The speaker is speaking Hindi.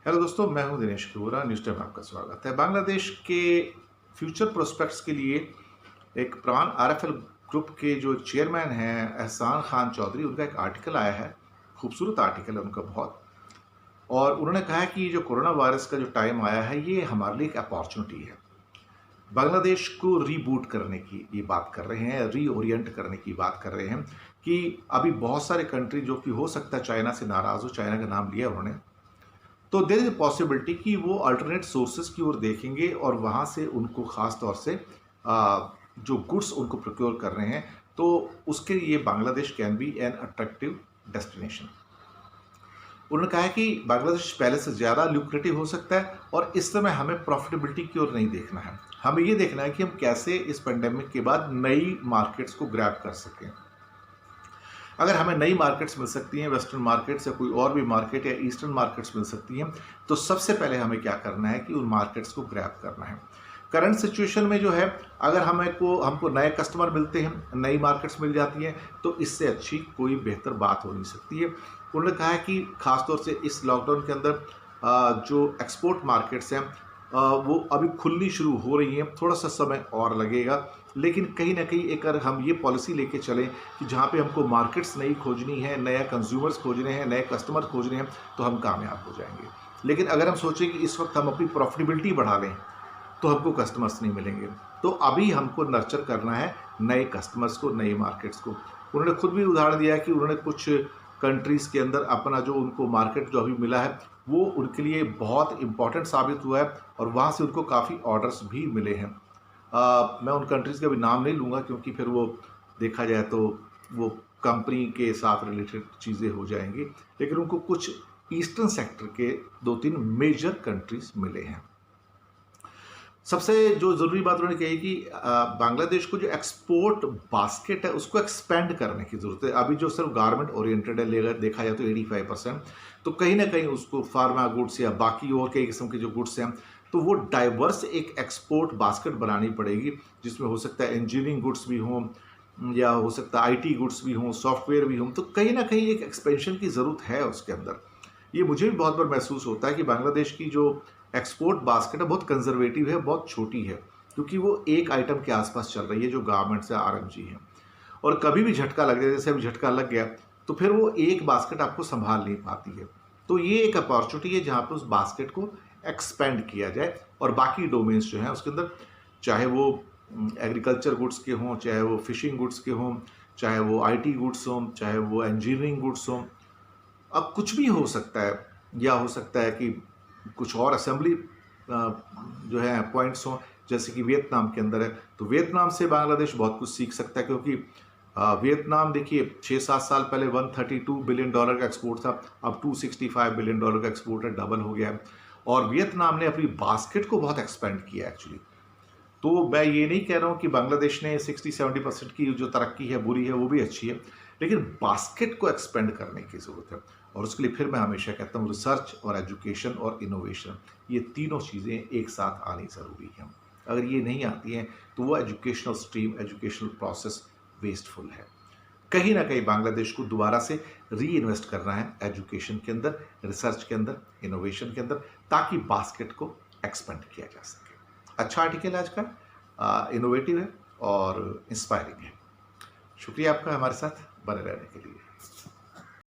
हेलो दोस्तों, मैं हूं दिनेश कपूरा। न्यूज़ टाइम में आपका स्वागत है। बांग्लादेश के फ्यूचर प्रोस्पेक्ट्स के लिए एक प्राण आरएफएल ग्रुप के जो चेयरमैन हैं एहसान खान चौधरी, उनका एक आर्टिकल आया है। खूबसूरत आर्टिकल है उनका बहुत। और उन्होंने कहा है कि जो कोरोना वायरस का जो टाइम आया है, ये हमारे लिए एक अपॉर्चुनिटी है। बांग्लादेश को रीबूट करने की ये बात कर रहे हैं, रीओरिएंट करने की बात कर रहे हैं कि अभी बहुत सारे कंट्री जो कि हो सकता है चाइना से नाराज़ हो, चाइना का नाम लिया उन्होंने, तो देर इज ए पॉसिबिलिटी कि वो अल्टरनेट सोर्सेज की ओर देखेंगे और वहाँ से उनको ख़ास तौर से जो गुड्स उनको प्रोक्योर कर रहे हैं, तो उसके लिए Bangladesh can be an attractive destination. उन्होंने कहा है कि बांग्लादेश पहले से ज़्यादा ल्यूक्रेटिव हो सकता है और इस समय हमें प्रॉफिटेबिलिटी की ओर नहीं देखना है। हमें ये देखना है कि हम कैसे इस पेंडेमिक के बाद नई मार्केट्स को ग्रैब कर सकें। अगर हमें नई मार्केट्स मिल सकती हैं, वेस्टर्न मार्केट्स या कोई और भी मार्केट या ईस्टर्न मार्केट्स मिल सकती हैं, तो सबसे पहले हमें क्या करना है कि उन मार्केट्स को ग्रैब करना है। करंट सिचुएशन में जो है, अगर हमको नए कस्टमर मिलते हैं, नई मार्केट्स मिल जाती हैं, तो इससे अच्छी कोई बेहतर बात हो नहीं सकती है। उन्होंने कहा है कि ख़ासतौर से इस लॉकडाउन के अंदर जो एक्सपोर्ट मार्केट्स हैं वो अभी खुलनी शुरू हो रही हैं। थोड़ा सा समय और लगेगा, लेकिन कहीं ना कहीं एक अगर हम ये पॉलिसी लेके चलें कि जहाँ पे हमको मार्केट्स नई खोजनी है, नया कंज्यूमर्स खोजने हैं, नए कस्टमर खोजने हैं, तो हम कामयाब हो जाएंगे। लेकिन अगर हम सोचें कि इस वक्त हम अपनी प्रॉफिटेबिलिटी बढ़ा लें, तो हमको कस्टमर्स नहीं मिलेंगे। तो अभी हमको नर्चर करना है नए कस्टमर्स को, नई मार्केट्स को। उन्होंने खुद भी उदाहरण दिया कि उन्होंने कुछ कंट्रीज़ के अंदर अपना जो उनको मार्केट जो अभी मिला है, वो उनके लिए बहुत इम्पॉर्टेंट साबित हुआ है और वहाँ से उनको काफ़ी ऑर्डर्स भी मिले हैं। मैं उन कंट्रीज़ का भी नाम नहीं लूँगा, क्योंकि फिर वो देखा जाए तो वो कंपनी के साथ रिलेटेड चीज़ें हो जाएंगी। लेकिन उनको कुछ ईस्टर्न सेक्टर के 2-3 मेजर कंट्रीज़ मिले हैं। सबसे जो ज़रूरी बात उन्होंने कही कि बांग्लादेश को जो एक्सपोर्ट बास्केट है उसको एक्सपेंड करने की ज़रूरत है। अभी जो सिर्फ गारमेंट ओरिएंटेड है, देखा जाए तो 85%, तो कहीं ना कहीं उसको फार्मा गुड्स या बाकी और कई किस्म के जो गुड्स हैं, तो वो डाइवर्स एक एक्सपोर्ट बास्केट बनानी पड़ेगी, जिसमें हो सकता है इंजीनियरिंग गुड्स भी हों, या हो सकता है आईटी गुड्स भी हों, सॉफ्टवेयर भी हों। तो कहीं ना कहीं एक एक्सपेंशन की ज़रूरत है उसके अंदर। ये मुझे भी बहुत बार महसूस होता है कि बांग्लादेश की जो एक्सपोर्ट बास्केट है बहुत कंजर्वेटिव है, बहुत छोटी है, क्योंकि वो एक आइटम के आसपास चल रही है जो गारमेंट्स या आरएमजी है। और कभी भी झटका लग जाए, जैसे अभी झटका लग गया, तो फिर वो एक बास्केट आपको संभाल नहीं पाती है। तो ये एक अपॉर्चुनिटी है जहाँ पे उस बास्केट को एक्सपेंड किया जाए और बाकी डोमेन्स जो हैं उसके अंदर, चाहे वो एग्रीकल्चर गुड्स के हों, चाहे वो फिशिंग गुड्स के हों, चाहे वो आईटी गुड्स हों, चाहे वो इंजीनियरिंग गुड्स हों, अब कुछ भी हो सकता है। या हो सकता है कि कुछ और असेंबली जो है पॉइंट्स हों, जैसे कि वियतनाम के अंदर है, तो वियतनाम से बांग्लादेश बहुत कुछ सीख सकता है। क्योंकि वियतनाम देखिए 6-7 साल पहले $132 बिलियन का एक्सपोर्ट था, अब $265 बिलियन का एक्सपोर्ट है, डबल हो गया है। और वियतनाम ने अपनी बास्केट को बहुत एक्सपेंड किया एक्चुअली। तो मैं ये नहीं कह रहा हूँ कि बांग्लादेश ने 60-70% की जो तरक्की है बुरी है, वो भी अच्छी है, लेकिन बास्केट को एक्सपेंड करने की ज़रूरत है। और उसके लिए फिर मैं हमेशा कहता हूँ रिसर्च और एजुकेशन और इनोवेशन, ये तीनों चीज़ें एक साथ आनी ज़रूरी हैं। अगर ये नहीं आती हैं तो वो educational stream, educational process wasteful है। कहीं ना कहीं बांग्लादेश को दोबारा से री इन्वेस्ट करना है एजुकेशन के अंदर, रिसर्च के अंदर, इनोवेशन के अंदर, ताकि बास्केट को एक्सपेंड किया जा सके। अच्छा आर्टिकल आज का, इनोवेटिव है और इंस्पायरिंग है। शुक्रिया आपका हमारे साथ बने रहने के लिए।